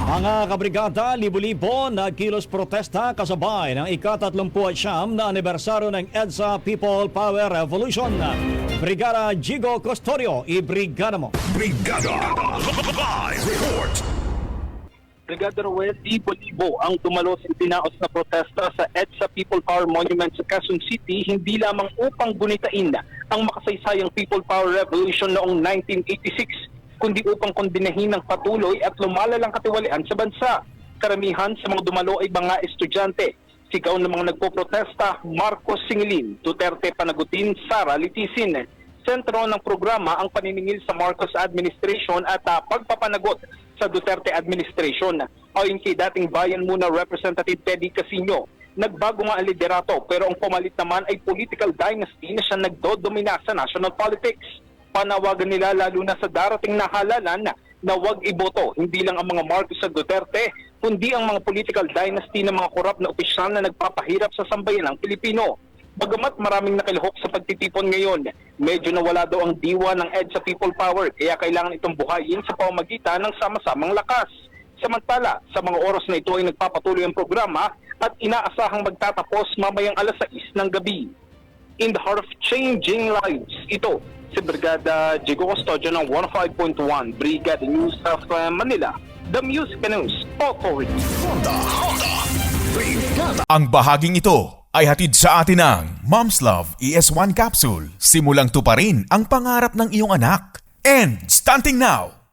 Mga kabrigada, libo-libo nagkilos protesta kasabay ng ika-39 na anibersaryo ng EDSA People Power Revolution. Brigada Jigo Custodio, i-brigada mo. Brigada Live Report. Brigada Roel, libo-libo ang dumalo sa itinaos na protesta sa EDSA People Power Monument sa Quezon City, hindi lamang upang gunitain ang makasaysayang People Power Revolution noong 1986, kundi upang kondinahin ng patuloy at lumalalang katiwalian sa bansa. Karamihan sa mga dumalo ay mga estudyante. Sigaw ng mga nagpoprotesta, Marcos Singilin, Duterte Panagutin, Sara Litisin. Sentro ng programa ang paniningil sa Marcos administration at pagpapanagot sa Duterte administration. Ayon kay dating Bayan Muna Representative Teddy Casino, nagbago nga ang liderato pero ang pumalit naman ay political dynasty na siya nagdodomina sa national politics. Panawagan nila lalo na sa darating na halalan na huwag iboto hindi lang ang mga Marcos at Duterte, kundi ang mga political dynasty ng mga korap na opisyal na nagpapahirap sa sambayan ng Pilipino. Bagamat maraming nakilahok sa pagtitipon ngayon, medyo nawala daw ang diwa ng EDSA People Power, kaya kailangan itong buhayin sa pamamagitan ng sama-samang lakas. Samantala, sa mga oras na ito ay nagpapatuloy ang programa at inaasahang magtatapos mamayang alas 6 ng gabi. In the heart of changing lives, ito si Brigada Jigo Custodio ng 105.1 Brigada News of Manila, the Music News Authority. Brigada. Ang bahaging ito ay hatid sa atin ng Mom's Love ES1 Capsule. Simulang tuparin ang pangarap ng iyong anak. And starting now!